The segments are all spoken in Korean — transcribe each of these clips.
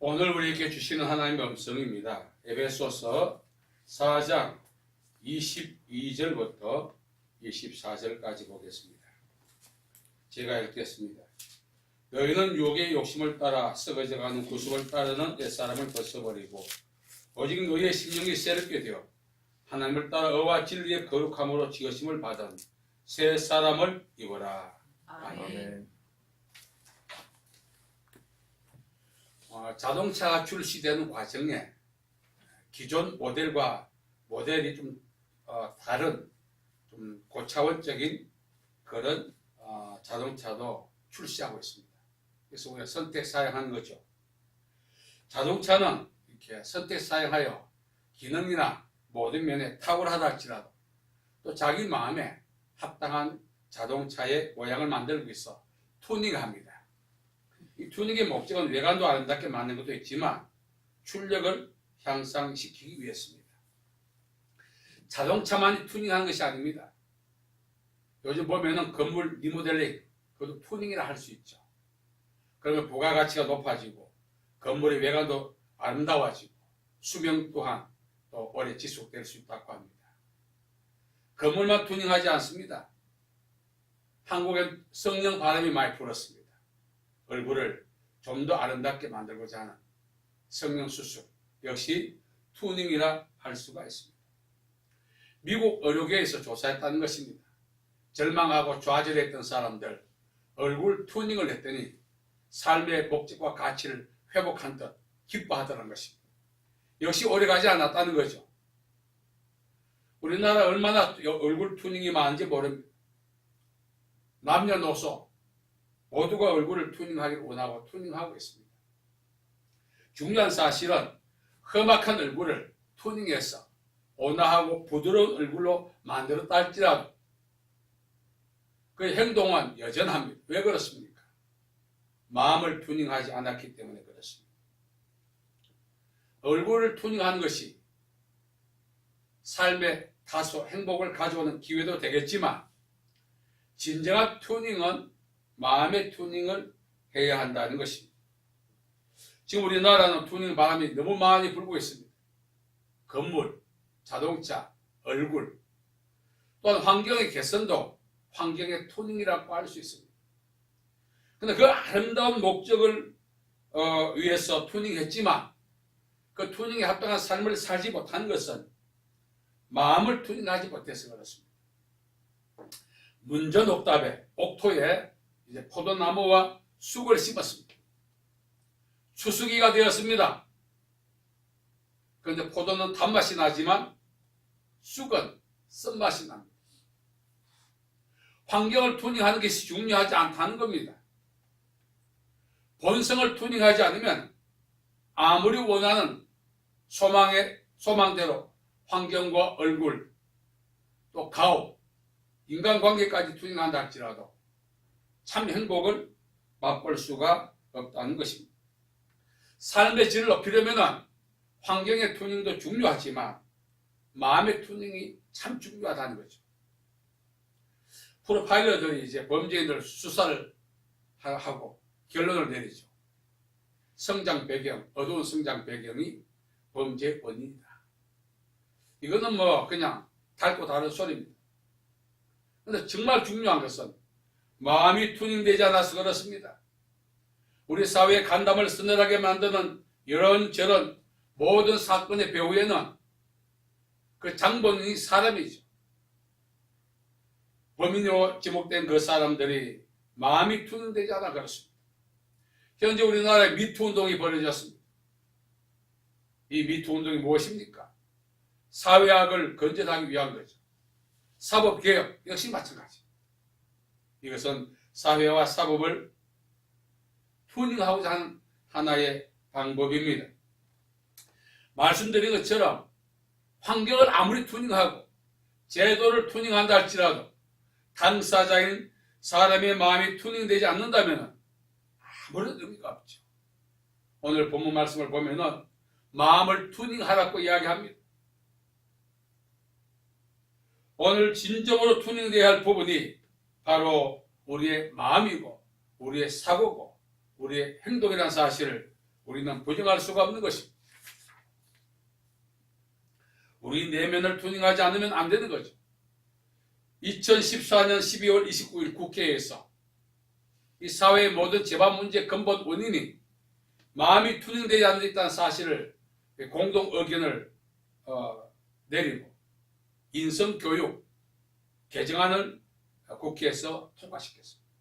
오늘 우리에게 주시는 하나님의 음성입니다. 에베소서 4장 22절부터 24절까지 보겠습니다. 제가 읽겠습니다. 너희는 육의 욕심을 따라 썩어져가는 구습을 따르는 옛사람을 벗어버리고 오직 너희의 심령이 새롭게 되어 하나님을 따라 의와 진리의 거룩함으로 지으심을 받은 새 사람을 입어라. 아멘. 자동차 출시되는 과정에 기존 모델과 모델이 좀 다른 좀 고차원적인 그런 자동차도 출시하고 있습니다. 그래서 우리가 선택 사양하는 거죠. 자동차는 이렇게 선택 사양하여 기능이나 모든 면에 탁월하다 할지라도 또 자기 마음에 합당한 자동차의 모양을 만들기 위해서 투닝합니다. 이 투닝의 목적은 외관도 아름답게 만드는 것도 있지만 출력을 향상시키기 위해서입니다. 자동차만이 투닝하는 것이 아닙니다. 요즘 보면은 건물 리모델링, 그것도 투닝이라 할 수 있죠. 그러면 부가가치가 높아지고 건물의 외관도 아름다워지고 수명 또한 또 오래 지속될 수 있다고 합니다. 건물만 투닝하지 않습니다. 한국엔 성령 바람이 많이 불었습니다. 얼굴을 좀 더 아름답게 만들고자 하는 성령 수술, 역시 투닝이라 할 수가 있습니다. 미국 의료계에서 조사했다는 것입니다. 절망하고 좌절했던 사람들 얼굴 투닝을 했더니 삶의 목적과 가치를 회복한 듯 기뻐하더라는 것입니다. 역시 오래가지 않았다는 거죠. 우리나라 얼마나 얼굴 투닝이 많은지 모릅니다. 남녀노소 모두가 얼굴을 투닝하기를 원하고 투닝하고 있습니다. 중요한 사실은 험악한 얼굴을 투닝해서 온화하고 부드러운 얼굴로 만들었다 할지라도 그 행동은 여전합니다. 왜 그렇습니까? 마음을 투닝하지 않았기 때문에 그렇습니다. 얼굴을 투닝하는 것이 삶에 다소 행복을 가져오는 기회도 되겠지만 진정한 투닝은 마음의 투닝을 해야 한다는 것입니다. 지금 우리나라는 투닝 바람이 너무 많이 불고 있습니다. 건물, 자동차, 얼굴, 또한 환경의 개선도 환경의 투닝이라고 할 수 있습니다. 그런데 그 아름다운 목적을 위해서 투닝했지만 그 투닝에 합당한 삶을 살지 못한 것은 마음을 투닝하지 못해서 그렇습니다. 문전 옥답에 옥토에 이제 포도나무와 쑥을 심었습니다. 추수기가 되었습니다. 그런데 포도는 단맛이 나지만 쑥은 쓴맛이 납니다. 환경을 투닝하는 것이 중요하지 않다는 겁니다. 본성을 투닝하지 않으면 아무리 원하는 소망대로 환경과 얼굴, 또 가오, 인간관계까지 투닝한다 할지라도 참 행복을 맛볼 수가 없다는 것입니다. 삶의 질을 높이려면 환경의 투닝도 중요하지만 마음의 투닝이 참 중요하다는 거죠. 프로파일러들이 이제 범죄인들 수사를 하고 결론을 내리죠. 성장 배경, 어두운 성장 배경이 범죄의 원인이다. 이거는 뭐 그냥 달고 다른 소리입니다. 그런데 정말 중요한 것은 마음이 투닝되지 않아서 그렇습니다. 우리 사회의 간담을 서늘하게 만드는 이런저런 모든 사건의 배후에는 그 장본인이 사람이죠. 범인으로 지목된 그 사람들이 마음이 투닝되지 않아 그렇습니다. 현재 우리나라에 미투 운동이 벌어졌습니다. 이 미투 운동이 무엇입니까? 사회학을 건전하기 위한 거죠. 사법개혁 역시 마찬가지. 이것은 사회와 사법을 투닝하고자 하는 하나의 방법입니다. 말씀드린 것처럼 환경을 아무리 투닝하고 제도를 투닝한다 할지라도 당사자인 사람의 마음이 투닝되지 않는다면 아무런 의미가 없죠. 오늘 본문 말씀을 보면은 마음을 투닝하라고 이야기합니다. 오늘 진정으로 투닝되어야 할 부분이 바로 우리의 마음이고 우리의 사고고 우리의 행동이라는 사실을 우리는 부정할 수가 없는 것입니다. 우리 내면을 투닝하지 않으면 안 되는 거죠. 2014년 12월 29일 국회에서 이 사회의 모든 재반 문제 근본 원인이 마음이 투닝되지 않는 데 있다는 사실을 공동 의견을 내리고 인성교육 개정안을 국회에서 통과시켰습니다.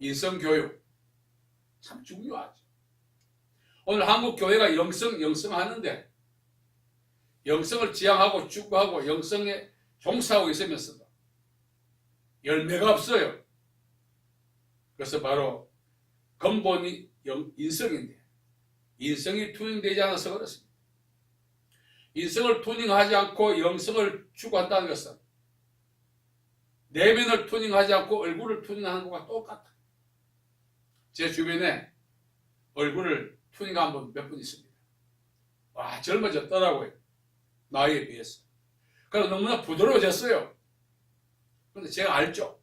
인성교육 참 중요하죠. 오늘 한국 교회가 영성하는데 영성을 지향하고 추구하고 영성에 종사하고 있으면서도 열매가 없어요. 그래서 바로 근본이 인성인데 인성이 투닝되지 않아서 그렇습니다. 인성을 투닝하지 않고 영성을 추구한다는 것은 내면을 투닝하지 않고 얼굴을 투닝하는 것과 똑같아요. 제 주변에 얼굴을 투닝한 분 몇 분 있습니다. 와, 젊어졌더라고요. 나이에 비해서. 그래서 너무나 부드러워졌어요. 그런데 제가 알죠.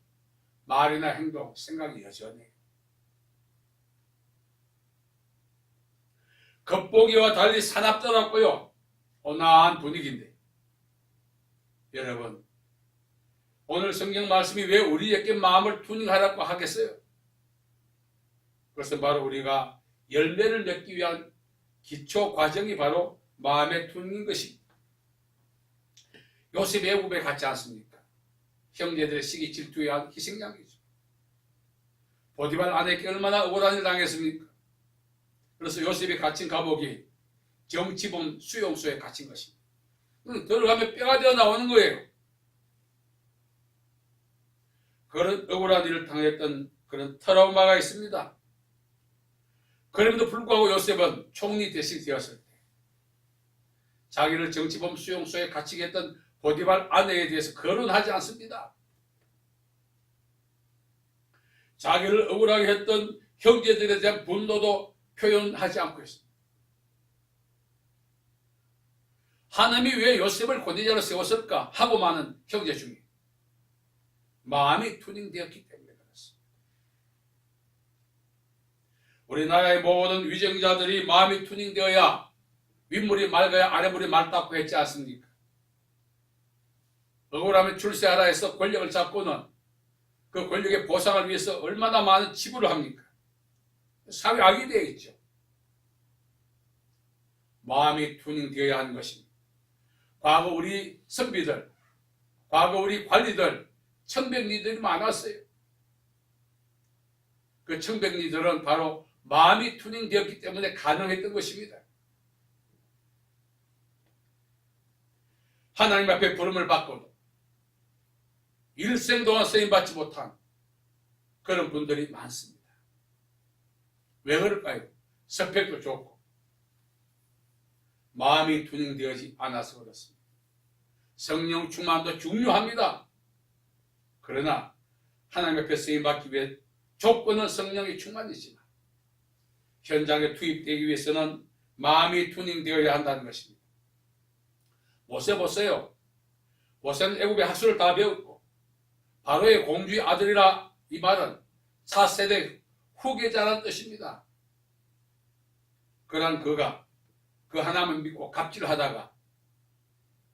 말이나 행동, 생각이 여전해요. 겉보기와 달리 사납더라고요. 온화한 분위기인데. 여러분, 오늘 성경 말씀이 왜 우리에게 마음을 투닝하라고 하겠어요? 그것은 바로 우리가 열매를 맺기 위한 기초 과정이 바로 마음의 투닝인 것입니다. 요셉의 애굽에 갔지 않습니까? 형제들의 시기 질투에 의한 희생양이죠. 보디발 아내에게 얼마나 억울한 일을 당했습니까? 그래서 요셉이 갇힌 감옥이 정치범 수용소에 갇힌 것입니다. 들어가면 뼈가 되어 나오는 거예요. 그런 억울한 일을 당했던 그런 트라우마가 있습니다. 그럼에도 불구하고 요셉은 총리 대신 되었을 때 자기를 정치범 수용소에 갇히게 했던 보디발 아내에 대해서 거론하지 않습니다. 자기를 억울하게 했던 형제들에 대한 분노도 표현하지 않고 있습니다. 하나님이 왜 요셉을 권위자로 세웠을까 하고 많은 형제 중에 마음이 투닝되었기 때문에 그렇습니다. 우리나라의 모든 위정자들이 마음이 투닝되어야 윗물이 맑아야 아랫물이 맑다고 했지 않습니까? 억울하면 출세하라 해서 권력을 잡고는 그 권력의 보상을 위해서 얼마나 많은 치부를 합니까? 사회 악이 되어 있죠. 마음이 투닝되어야 하는 것입니다. 과거 우리 선비들, 과거 우리 관리들, 청백리들이 많았어요. 그 청백리들은 바로 마음이 투닝되었기 때문에 가능했던 것입니다. 하나님 앞에 부름을 받고도 일생 동안 쓰임받지 못한 그런 분들이 많습니다. 왜 그럴까요? 스펙도 좋고 마음이 투닝되어지 않아서 그렇습니다. 성령 충만도 중요합니다. 그러나 하나님 앞에 쓰임받기 위해 조건은 성령의 충만이지만 현장에 투입되기 위해서는 마음이 투닝되어야 한다는 것입니다. 모세 보세요. 모세는 애굽의 학술을 다 배웠고 바로의 공주의 아들이라 이 말은 4세대 후계자라는 뜻입니다. 그러한 그가 그 하나님을 믿고 갑질하다가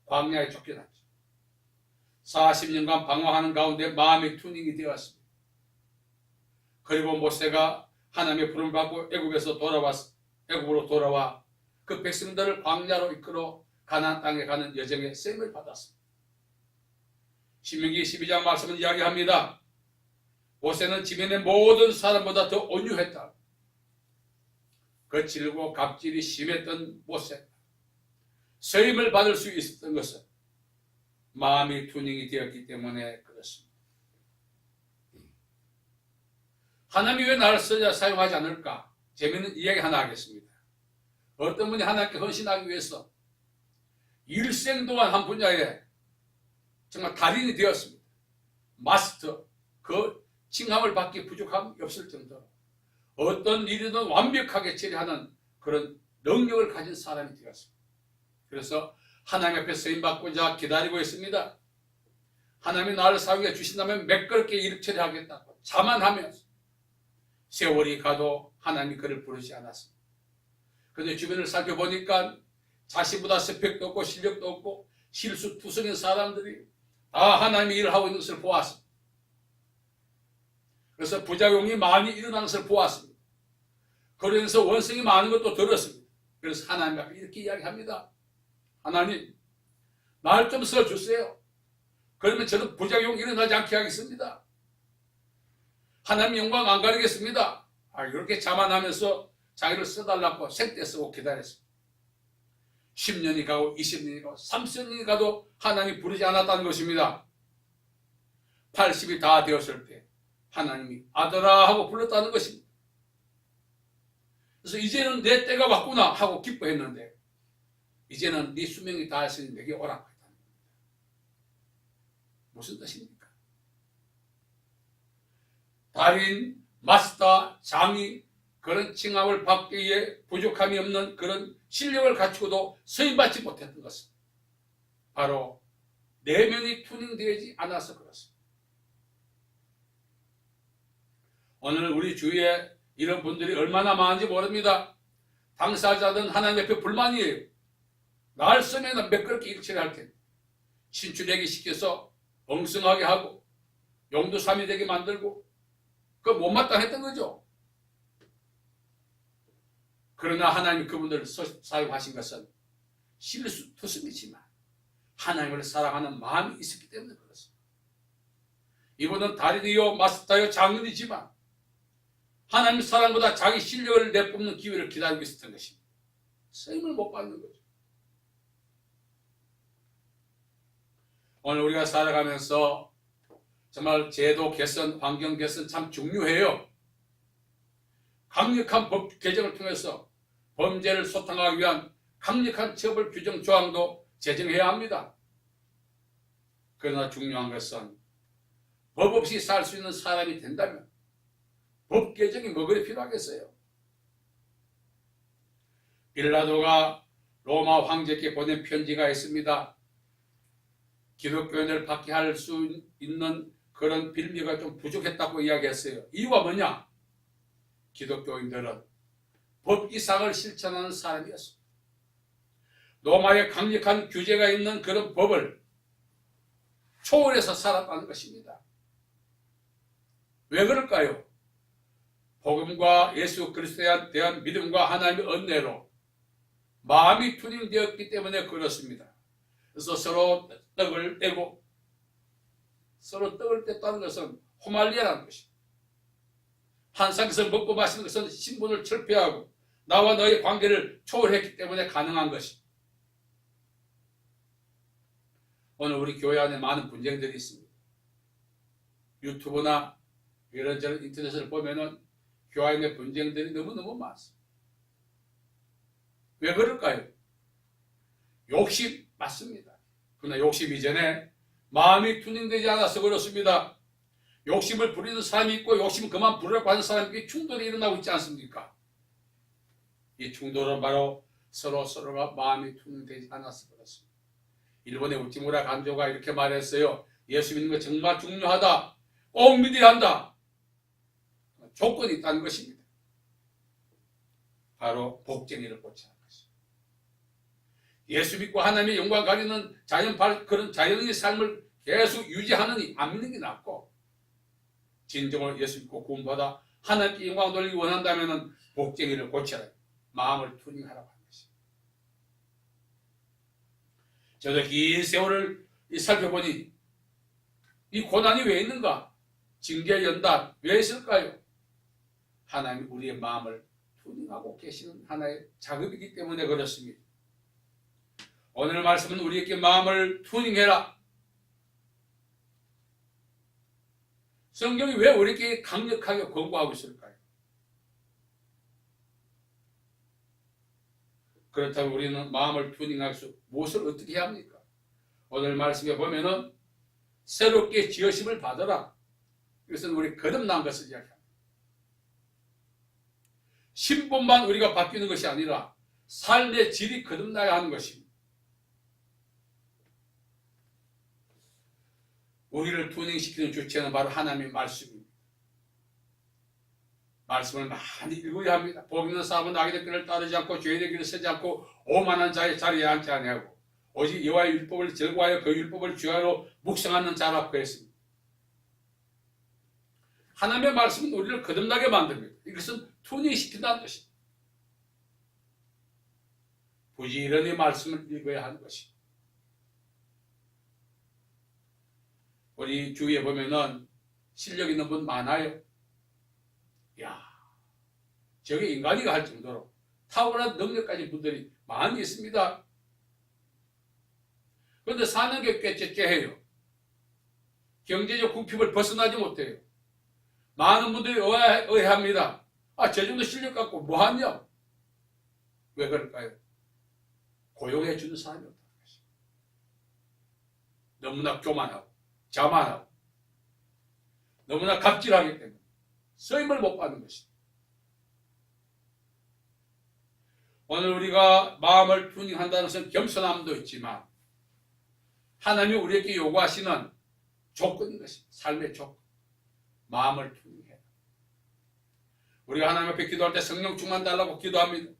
광야에 쫓겨났죠. 40년간 방황하는 가운데 마음이 투닝이 되었습니다. 그리고 모세가 하나님의 부름을 받고 애굽으로 돌아와 그 백성들을 광야로 이끌어 가나안 땅에 가는 여정에 셈을 받았습니다. 신명기 12장 말씀은 이야기합니다. 모세는 지면의 모든 사람보다 더 온유했다. 거칠고 갑질이 심했던 모세, 세임을 받을 수 있었던 것은 마음이 투닝이 되었기 때문에 그렇습니다. 하나님이 왜 나를 사용하지 않을까? 재미있는 이야기 하나 하겠습니다. 어떤 분이 하나님께 헌신하기 위해서 일생 동안 한 분야에 정말 달인이 되었습니다. 마스터, 그 칭함을 받기 부족함이 없을 정도로 어떤 일이든 완벽하게 처리하는 그런 능력을 가진 사람이 되었습니다. 그래서 하나님 앞에 쓰임받고자 기다리고 있습니다. 하나님이 나를 사용해 주신다면 매끄럽게 일 처리하겠다고 자만하면서 세월이 가도 하나님이 그를 부르지 않았습니다. 그런데 주변을 살펴보니까 자신보다 스펙도 없고 실력도 없고 실수투성인 사람들이 다 하나님의 일을 하고 있는 것을 보았습니다. 그래서 부작용이 많이 일어나는 것을 보았습니다. 그러면서 원성이 많은 것도 들었습니다. 그래서 하나님 앞에 이렇게 이야기합니다. 하나님, 날 좀 써주세요. 그러면 저는 부작용 일어나지 않게 하겠습니다. 하나님 영광 안 가리겠습니다. 이렇게 자만하면서 자기를 써달라고 생떼 쓰고 기다렸습니다. 10년이 가고 20년이 가고 30년이 가도 하나님이 부르지 않았다는 것입니다. 80이 다 되었을 때 하나님이 아들아 하고 불렀다는 것입니다. 그래서 이제는 내 때가 왔구나 하고 기뻐했는데 이제는 네 수명이 다했으니 내게 오라 했다는 겁니다. 무슨 뜻입니까? 달인, 마스터, 장이 그런 칭함을 받기에 부족함이 없는 그런 실력을 갖추고도 서임받지 못했던 것은 바로 내면이 튜닝되지 않아서 그렇습니다. 오늘 우리 주위에 이런 분들이 얼마나 많은지 모릅니다. 당사자들은 하나님 앞에 불만이에요. 날 쓰면 매끄럽게 일치를 할 텐데 신출되게 시켜서 엉성하게 하고 용두삼이 되게 만들고 그거 못마땅했던 거죠. 그러나 하나님이 그분들을 사용하신 것은 실수투성이지만 하나님을 사랑하는 마음이 있었기 때문에 그렇습니다. 이분은 달인이요 마스터요 장인이지만 하나님 사랑보다 자기 실력을 내뿜는 기회를 기다리고 있었던 것입니다. 쓰임을 못 받는 거죠. 오늘 우리가 살아가면서 정말 제도 개선, 환경 개선 참 중요해요. 강력한 법 개정을 통해서 범죄를 소탕하기 위한 강력한 처벌 규정 조항도 제정해야 합니다. 그러나 중요한 것은 법 없이 살 수 있는 사람이 된다면 법 개정이 뭐 그리 필요하겠어요? 빌라도가 로마 황제께 보낸 편지가 있습니다. 기독교인을 박해할 수 있는 그런 빌미가 좀 부족했다고 이야기했어요. 이유가 뭐냐? 기독교인들은 법 이상을 실천하는 사람이었습니다. 로마의 강력한 규제가 있는 그런 법을 초월해서 살았다는 것입니다. 왜 그럴까요? 복음과 예수 그리스도에 대한 믿음과 하나님의 은혜로 마음이 튜닝되었기 때문에 그렇습니다. 그래서 서로 떡을 떼고 서로 떡을 뗐다는 것은 호말리아라는 것입니다. 한 상에서 먹고 마시는 것은 신분을 철폐하고 나와 너의 관계를 초월했기 때문에 가능한 것입니다. 오늘 우리 교회 안에 많은 분쟁들이 있습니다. 유튜브나 이런저런 인터넷을 보면은 교회 안에 분쟁들이 너무너무 많습니다. 왜 그럴까요? 욕심 맞습니다. 그러나 욕심 이전에 마음이 튜닝되지 않아서 그렇습니다. 욕심을 부리는 사람이 있고 욕심 그만 부리라고 하는 사람에게 충돌이 일어나고 있지 않습니까? 이 충돌은 바로 서로가 마음이 튜닝되지 않아서 그렇습니다. 일본의 우찌무라 간조가 이렇게 말했어요. 예수 믿는 거 정말 중요하다. 꼭 믿어야 한다. 조건이 있다는 것입니다. 바로 복쟁이를 고치는 것입니다. 예수 믿고 하나님의 영광 가리는 그런 자연의 삶을 계속 유지하느니 안 믿는 게 낫고 진정으로 예수 믿고 구원받아 하나님께 영광 돌리기 원한다면 복쟁이를 고쳐라. 마음을 튜닝하라고 하는 것입니다. 저도 긴 세월을 살펴보니 이 고난이 왜 있는가? 징계 연단 왜 있을까요? 하나님이 우리의 마음을 튜닝하고 계시는 하나의 작업이기 때문에 그렇습니다. 오늘 말씀은 우리에게 마음을 튜닝해라. 성경이 왜 우리에게 강력하게 권고하고 있을까요? 그렇다면 우리는 마음을 튜닝할 수 무엇을 어떻게 해야 합니까? 오늘 말씀에 보면은 새롭게 지으심을 받아라. 이것은 우리 거듭난 것을 이야기합니다. 신분만 우리가 바뀌는 것이 아니라 삶의 질이 거듭나야 하는 것입니다. 우리를 튜닝시키는 주체는 바로 하나님의 말씀입니다. 말씀을 많이 읽어야 합니다. 복 있는 사람은 악인의 길을 따르지 않고 죄인의 길을 서지 않고 오만한 자의 자리에 앉지 아니하고 오직 여호와의 율법을 즐거워하여 그 율법을 주야로 묵상하는 자라 그랬습니다. 하나님의 말씀은 우리를 거듭나게 만듭니다. 이것은 튜닝시킨다는 것입니다. 부지런히 말씀을 읽어야 하는 것입니다. 우리 주위에 보면은 실력 있는 분 많아요. 야, 저게 인간이가 할 정도로 탁월한 능력 가진 분들이 많이 있습니다. 그런데 사는 게 꽤 째째해요. 경제적 궁핍을 벗어나지 못해요. 많은 분들이 의아해합니다. 아, 저 정도 실력 갖고 뭐하냐? 왜 그럴까요? 고용해 주는 사람이 없다는 것입니다. 너무나 교만하고 자만하고 너무나 갑질하기 때문에 쓰임을 못 받는 것입니다. 오늘 우리가 마음을 튜닝한다는 것은 겸손함도 있지만 하나님이 우리에게 요구하시는 조건인 것입니다. 삶의 조건. 마음을 튜닝해라. 우리가 하나님 앞에 기도할 때 성령 충만 달라고 기도합니다.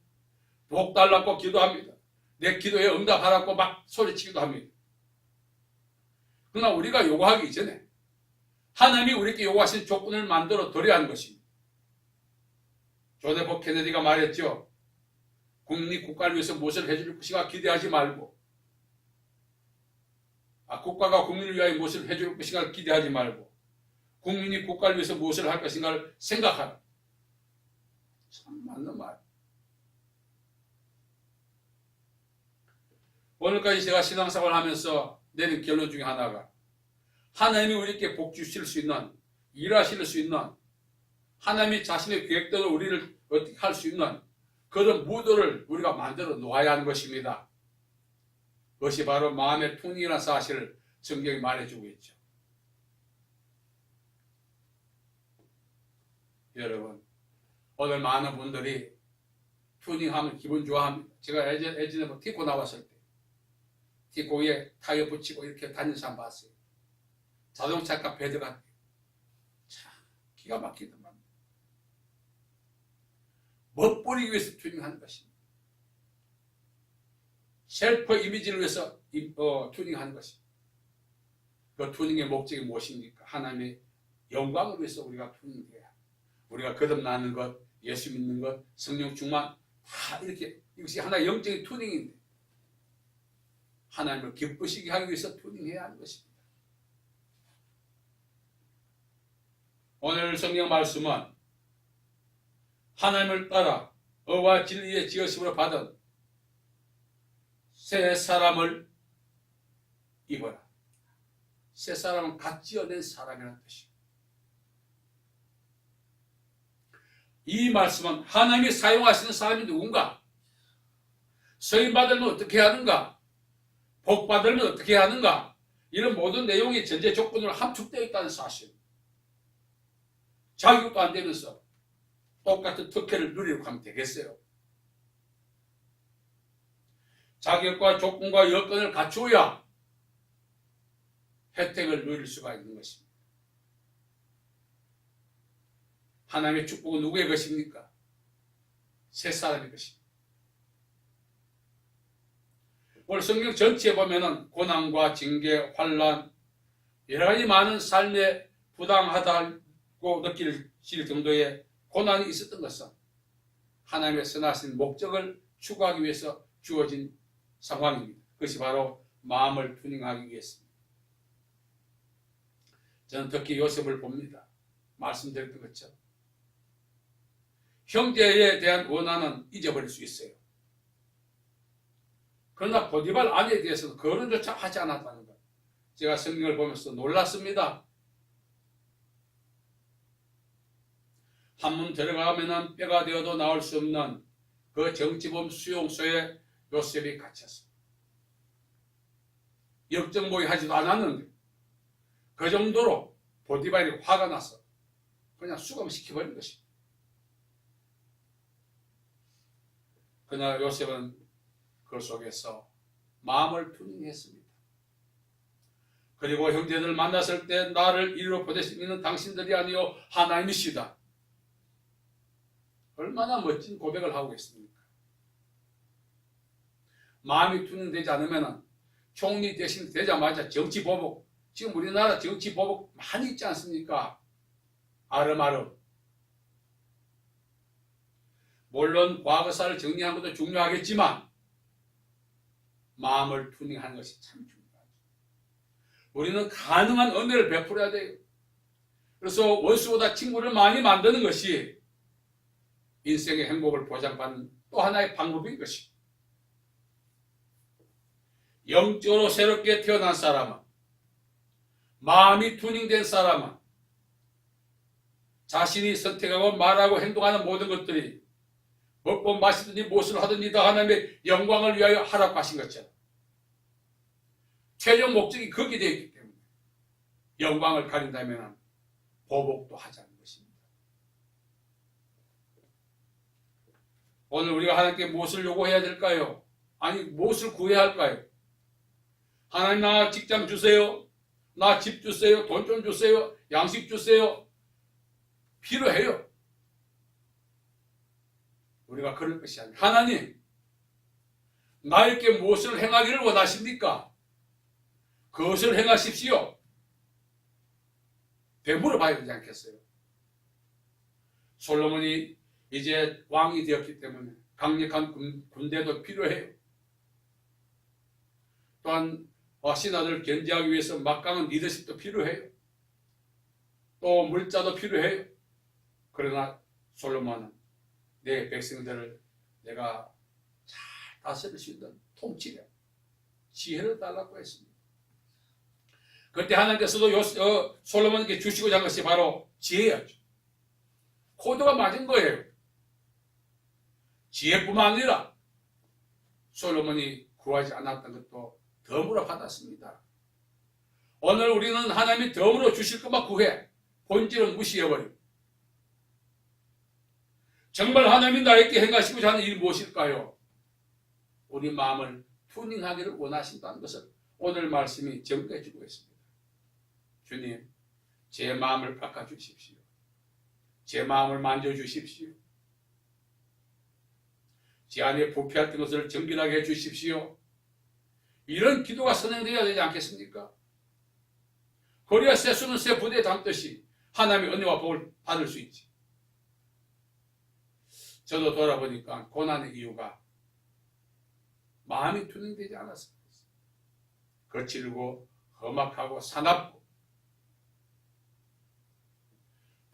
복 달라고 기도합니다. 내 기도에 응답하라고 막 소리치기도 합니다. 그러나 우리가 요구하기 이전에 하나님이 우리에게 요구하신 조건을 만들어 드려야 하는 것입니다. 존 F 케네디가 말했죠. 국민이 국가를 위해서 무엇을 해줄 것인가 기대하지 말고 국가가 국민을 위하여 무엇을 해줄 것인가 기대하지 말고 국민이 국가를 위해서 무엇을 할 것인가를 생각하라. 참 맞는 말. 오늘까지 제가 신앙생활을 하면서 내린 결론 중에 하나가 하나님이 우리에게 복 주실 수 있는, 일하실 수 있는, 하나님이 자신의 계획대로 우리를 어떻게 할 수 있는 그런 무도를 우리가 만들어 놓아야 하는 것입니다. 그것이 바로 마음의 튜닝이라는 사실을 성경이 말해주고 있죠. 여러분, 오늘 많은 분들이 튜닝하면 기분 좋아합니다. 제가 예전에 뭐 티코 나왔을 때 티코 위에 타이어 붙이고 이렇게 다니는 사람 봤어요. 자동차가 배드 같아요. 참 기가 막히더만. 멋부리기 위해서 튜닝하는 것입니다. 셀프 이미지를 위해서 튜닝하는 것입니다. 그 튜닝의 목적이 무엇입니까? 하나님의 영광을 위해서 우리가 튜닝해야 합니다. 우리가 거듭나는 것, 예수 믿는 것, 성령 충만 다 이렇게 이것이 하나의 영적인 튜닝인데 하나님을 기쁘시게 하기 위해서 튜닝해야 하는 것입니다. 오늘 성경 말씀은 하나님을 따라 의와 진리의 지으심으로 받은 새 사람을 입어라. 새 사람은 갓 지어낸 사람이라는 뜻입니다. 이 말씀은 하나님이 사용하시는 사람이 누군가? 서임 받으면 어떻게 하는가? 복 받으면 어떻게 하는가? 이런 모든 내용이 전제 조건으로 함축되어 있다는 사실. 자격도 안 되면서 똑같은 특혜를 누리려고 하면 되겠어요? 자격과 조건과 여건을 갖추어야 혜택을 누릴 수가 있는 것입니다. 하나님의 축복은 누구의 것입니까? 새 사람의 것입니다. 오늘 성경 전체에 보면은 고난과 징계, 환난, 여러 가지 많은 삶에 부당하다고 느낄 정도의 고난이 있었던 것은 하나님의 선하신 목적을 추구하기 위해서 주어진 상황입니다. 그것이 바로 마음을 튜닝하기 위해서입니다. 저는 특히 요셉을 봅니다. 말씀드렸던 것처럼 형제에 대한 원한은 잊어버릴 수 있어요. 그러나 보디발 아내에 대해서는 거론조차 하지 않았다는 것. 제가 성경을 보면서 놀랐습니다. 한문 들어가면 뼈가 되어도 나올 수 없는 그 정치범 수용소에 요셉이 갇혔습니다. 역정모의 하지도 않았는데 그 정도로 보디발이 화가 나서 그냥 수감시켜버린 것입니다. 그러나 요셉은 그 속에서 마음을 튜닝했습니다. 그리고 형제들을 만났을 때 나를 이리로 보내시는 당신들이 아니요 하나님이시다. 얼마나 멋진 고백을 하고 있습니까? 마음이 투명되지 않으면 총리 대신 되자마자 정치 보복, 지금 우리나라 정치 보복 많이 있지 않습니까? 아름아름. 물론 과거사를 정리하는 것도 중요하겠지만 마음을 투명하는 것이 참 중요하죠. 우리는 가능한 은혜를 베풀어야 돼요. 그래서 원수보다 친구를 많이 만드는 것이 인생의 행복을 보장받는 또 하나의 방법인 것입니다. 영적으로 새롭게 태어난 사람은, 마음이 튜닝된 사람은 자신이 선택하고 말하고 행동하는 모든 것들이 먹고 마시든지 무엇을 하든지 다 하나님의 영광을 위하여 하라고 하신 것처럼 최종 목적이 거기에 되어 있기 때문에 영광을 가린다면 보복도 하자는 것입니다. 오늘 우리가 하나님께 무엇을 요구해야 될까요? 아니 무엇을 구해야 할까요? 하나님 나 직장 주세요. 나 집 주세요. 돈 좀 주세요. 양식 주세요. 필요해요. 우리가 그럴 것이 아니라 하나님 나에게 무엇을 행하기를 원하십니까? 그것을 행하십시오. 되물어 봐야 되지 않겠어요? 솔로몬이 이제 왕이 되었기 때문에 강력한 군대도 필요해요. 또한 신하들을 견제하기 위해서 막강한 리더십도 필요해요. 또 물자도 필요해요. 그러나 솔로몬은 내 백성들을 내가 잘 다스릴 수 있는 통치력, 지혜를 달라고 했습니다. 그때 하나님께서도 솔로몬에게 주시고자 한 것이 바로 지혜였죠. 코드가 맞은 거예요. 지혜뿐만 아니라 솔로몬이 구하지 않았던 것도 덤으로 받았습니다. 오늘 우리는 하나님이 덤으로 주실 것만 구해 본질은 무시해버리고 정말 하나님이 나에게 행하시고자 하는 일이 무엇일까요? 우리 마음을 튜닝하기를 원하신다는 것을 오늘 말씀이 증거해 주고 있습니다. 주님, 제 마음을 바꿔주십시오. 제 마음을 만져주십시오. 제 안에 부패했던 것을 정결하게 해주십시오. 이런 기도가 선행되어야 되지 않겠습니까? 그래야 쇠수는 쇠 부대에 담듯이 하나님의 은혜와 복을 받을 수 있지. 저도 돌아보니까 고난의 이유가 마음이 튜닝되지 않았습니다. 거칠고 험악하고 사납고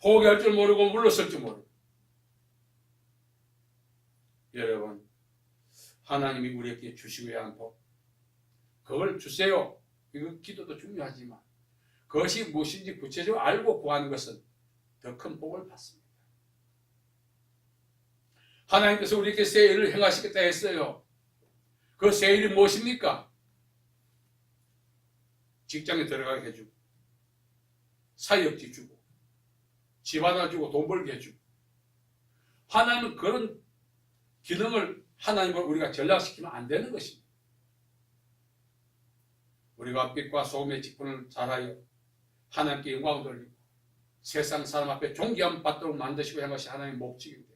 포기할 줄 모르고 물러설 줄 모르고. 여러분, 하나님이 우리에게 주시고야 하는 복, 그걸 주세요. 이거 기도도 중요하지만 그것이 무엇인지 구체적으로 알고 구하는 것은 더 큰 복을 받습니다. 하나님께서 우리에게 새 일을 행하시겠다 했어요. 그 새 일이 무엇입니까? 직장에 들어가게 해주고 사역지 주고 집 하나 주고 돈 벌게 해주고. 하나님은 그런 기능을 하나님을 우리가 전락시키면 안 되는 것입니다. 우리가 빛과 소금의 직분을 잘하여 하나님께 영광을 돌리고 세상 사람 앞에 존귀함 받도록 만드시고 한 것이 하나님의 목적인데,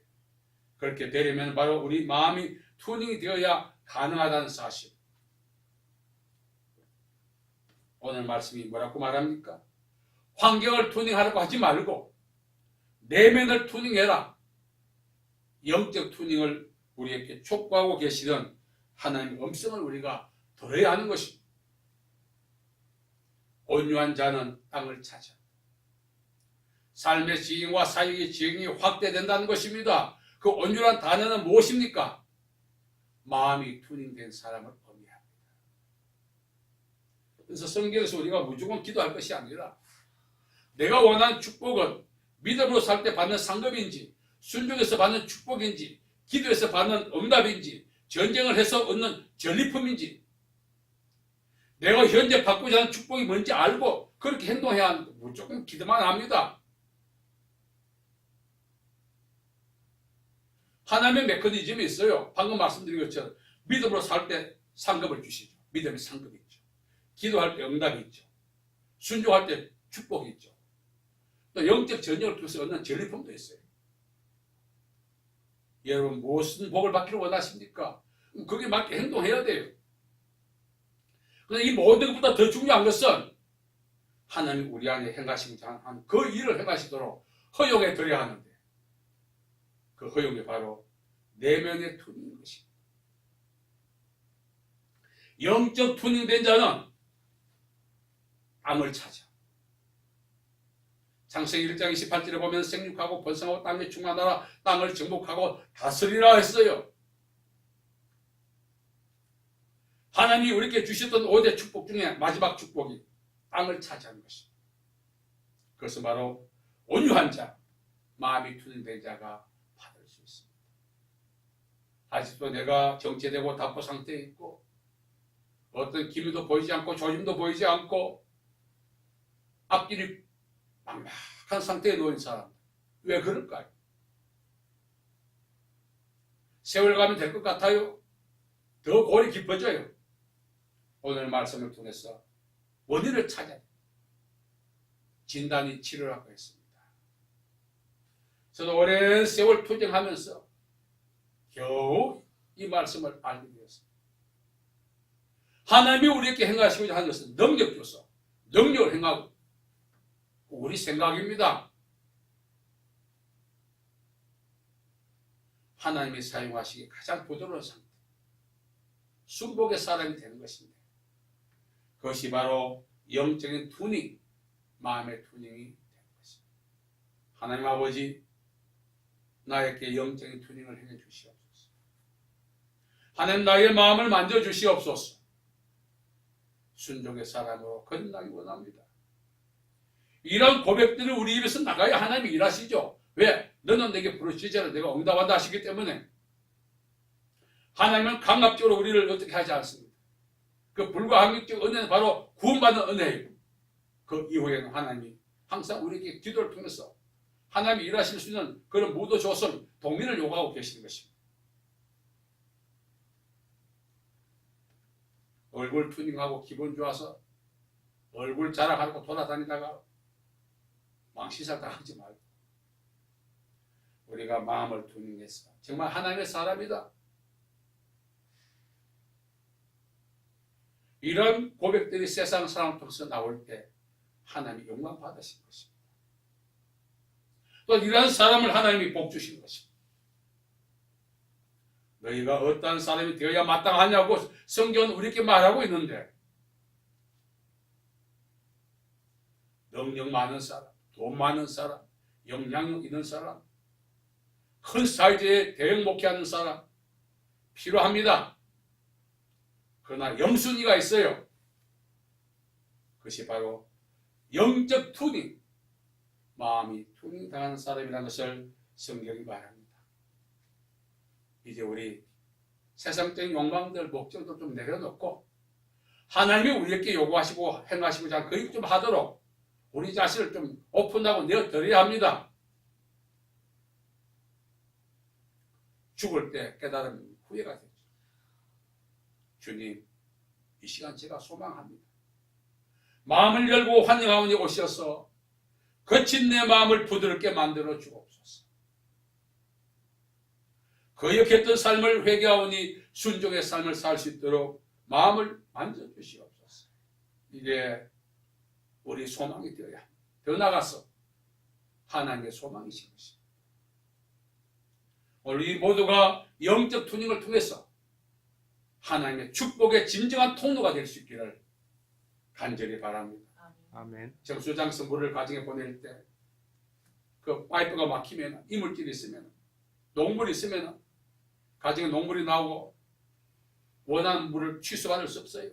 그렇게 되려면 바로 우리 마음이 튜닝이 되어야 가능하다는 사실. 오늘 말씀이 뭐라고 말합니까? 환경을 튜닝하라고 하지 말고 내면을 튜닝해라. 영적 튜닝을 우리에게 촉구하고 계시는 하나님의 음성을 우리가 들어야 하는 것입니다. 온유한 자는 땅을 차지한다. 삶의 지형과 사역의 지형이 확대된다는 것입니다. 그 온유한 단어는 무엇입니까? 마음이 튜닝된 사람을 의미합니다. 그래서 성경에서 우리가 무조건 기도할 것이 아니라 내가 원하는 축복은 믿음으로 살 때 받는 상급인지, 순종해서 받는 축복인지, 기도해서 받는 응답인지, 전쟁을 해서 얻는 전리품인지, 내가 현재 받고자 하는 축복이 뭔지 알고 그렇게 행동해야 하는, 무조건 기도만 합니다. 하나님의 메커니즘이 있어요. 방금 말씀드린 것처럼 믿음으로 살 때 상급을 주시죠. 믿음의 상급이 있죠. 기도할 때 응답이 있죠. 순종할 때 축복이 있죠. 또 영적 전쟁을 통해서 얻는 전리품도 있어요. 여러분 무슨 복을 받기를 원하십니까? 거기에 맞게 행동해야 돼요. 그런데 이 모든 것보다 더 중요한 것은 하나님이 우리 안에 행하시고자 하는 그 일을 행하시도록 허용해 드려야 하는데, 그 허용이 바로 내면의 투닝인 것입니다. 영적 투닝된 자는 땅을 찾아. 창세기 1장 28절에 보면 생육하고 번성하고 땅에 충만하라, 땅을 정복하고 다스리라 했어요. 하나님이 우리에게 주셨던 5대 축복 중에 마지막 축복이 땅을 차지하는 것입니다. 그것은 바로 온유한 자, 마음이 투닝된 자가 받을 수 있습니다. 아직도 내가 정체되고 답보 상태에 있고 어떤 기미도 보이지 않고 조짐도 보이지 않고 앞길이 막막한 상태에 놓인 사람, 왜 그럴까요? 세월 가면 될 것 같아요? 더 골이 깊어져요. 오늘 말씀을 통해서 원인을 찾아 진단이 치료라고 했습니다. 저도 오랜 세월 투쟁하면서 겨우 이 말씀을 알게 되었습니다. 하나님이 우리에게 행하시고자 하는 것은 능력 줘서 능력을 행하고, 우리 생각입니다. 하나님이 사용하시기 가장 부드러운 상태, 순복의 사람이 되는 것입니다. 그것이 바로 영적인 투닝, 마음의 투닝이 되는 것입니다. 하나님 아버지, 나에게 영적인 투닝을 행해 주시옵소서. 하나님, 나의 마음을 만져 주시옵소서. 순종의 사람으로 거듭나기 원합니다. 이런 고백들을 우리 입에서 나가야 하나님이 일하시죠. 왜? 너는 내게 부르시잖아. 내가 응답한다 하시기 때문에. 하나님은 강압적으로 우리를 어떻게 하지 않습니다. 그 불가항력적 은혜는 바로 구원받는 은혜예요. 그 이후에는 하나님이 항상 우리에게 기도를 통해서 하나님이 일하실 수 있는 그런 모두 조건, 동의를 요구하고 계시는 것입니다. 얼굴 투닝하고 기분 좋아서 얼굴 자랑하고 돌아다니다가 망신사 당하지 말고, 우리가 마음을 투닝해서 정말 하나님의 사람이다, 이런 고백들이 세상 사람 통해서 나올 때 하나님이 영광 받으신 것입니다. 또 이러한 사람을 하나님이 복 주신 것입니다. 너희가 어떠한 사람이 되어야 마땅하냐고 성경은 우리에게 말하고 있는데, 능력 많은 사람, 돈 많은 사람, 영향력 있는 사람, 큰 사이즈의 대형 목회하는 사람 필요합니다. 그러나 영순위가 있어요. 그것이 바로 영적 투닝, 마음이 투닝당하는 사람이라는 것을 성경이 말합니다. 이제 우리 세상적인 욕망들, 목적도 좀 내려놓고 하나님이 우리에게 요구하시고 행하시고자 그 일 좀 하도록 우리 자신을 좀 오픈하고 내어드려야 합니다. 죽을 때 깨달은 후회가 되죠. 주님, 이 시간 제가 소망합니다. 마음을 열고 환영하오니 오셔서 거친 내 마음을 부드럽게 만들어 주옵소서. 거역했던 삶을 회개하오니 순종의 삶을 살 수 있도록 마음을 만져주시옵소서. 이게 우리 소망이 되어야 합니다. 더 나가서 하나님의 소망이신 것입니다. 오늘 이 모두가 영적 투닝을 통해서 하나님의 축복의 진정한 통로가 될 수 있기를 간절히 바랍니다. 아멘. 정수장 선물을 가정에 보낼 때 그 파이프가 막히면, 이물질이 있으면, 녹물이 있으면 가정에 녹물이 나오고 원하는 물을 취소받을 수 없어요.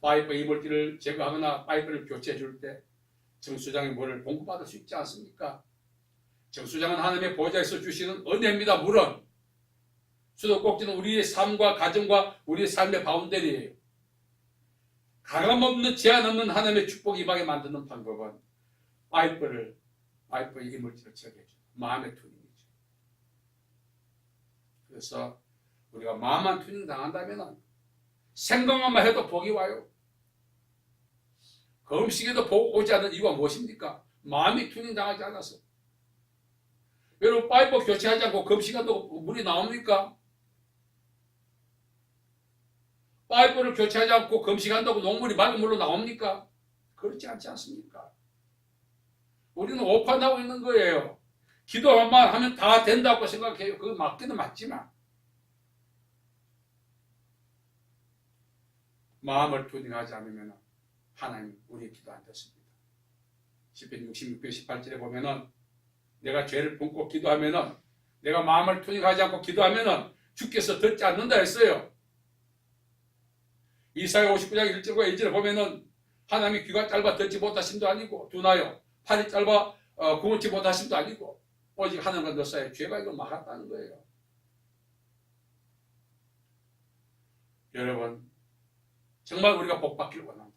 파이프 이물질을 제거하거나 파이프를 교체해 줄 때 정수장의 물을 공급받을 수 있지 않습니까? 정수장은 하나님의 보좌에서 주시는 은혜입니다. 물은 수도꼭지는 우리의 삶과 가정과 우리의 삶의 바운더리예요. 가감없는 제한 없는 하나님의 축복이 임하게 만드는 방법은 파이프의 이물질을 제거해주고 마음의 투닝이죠. 그래서 우리가 마음만 투닝 당한다면 생각만 해도 복이 와요. 그 음식에도 복 오지 않는 이유가 무엇입니까? 마음이 투닝 당하지 않아서. 여러분 파이프 교체하지 않고 급식한다고 물이 나옵니까? 파이프를 교체하지 않고 금식한다고 녹물이 맑은 물로 나옵니까? 그렇지 않지 않습니까? 우리는 오판하고 있는 거예요. 기도만 하면 다 된다고 생각해요. 그거 맞기는 맞지만 마음을 튜닝하지 않으면 하나님 우리의 기도 안 듣습니다. 시편 66편 18절에 보면은 내가 죄를 품고 기도하면은 내가 마음을 튜닝하지 않고 기도하면은 주께서 듣지 않는다 했어요. 이사야 59장 1절과 2절에 보면은 하나님이 귀가 짧아 듣지 못하심도 아니고 두나요 팔이 짧아 구원치 못하심도 아니고 오직 하나님과 너 사이에 죄가 이거 막았다는 거예요. 여러분 정말 우리가 복받기를 원한다.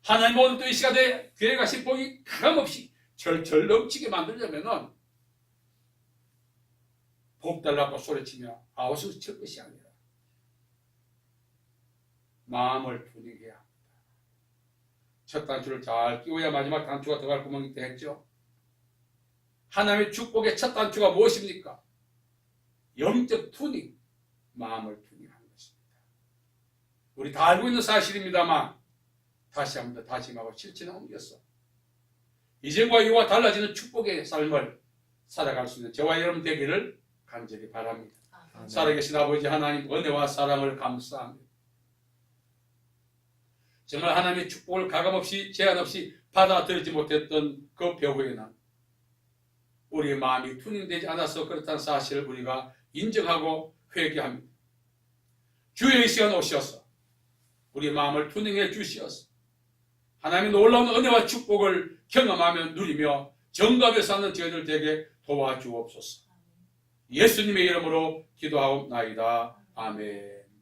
하나님 오늘 또 이 시간에 교회 가신 복이 가감없이 절절 넘치게 만들려면은 복 달라고 소리치며 아우스 칠 것이 아니라 마음을 튜닝해야 합니다. 첫 단추를 잘 끼워야 마지막 단추가 들어갈 구멍이 되겠죠. 하나님의 축복의 첫 단추가 무엇입니까? 영적 튜닝, 마음을 튜닝하는 것입니다. 우리 다 알고 있는 사실입니다만 다시 한번 더 다짐하고 실천에 옮겼어. 이전과 이후와 달라지는 축복의 삶을 살아갈 수 있는 저와 여러분 되기를 간절히 바랍니다. 살아계신 아버지 하나님 은혜와 사랑을 감사합니다. 정말 하나님의 축복을 가감없이 제한 없이 받아들이지 못했던 그 벽에는 우리의 마음이 튜닝되지 않아서 그렇다는 사실을 우리가 인정하고 회개합니다. 주의 시간 오셔서 우리의 마음을 튜닝해 주시어서 하나님의 놀라운 은혜와 축복을 경험하며 누리며 정갑에 사는 저희들 되게 도와주옵소서. 예수님의 이름으로 기도하옵나이다. 아멘.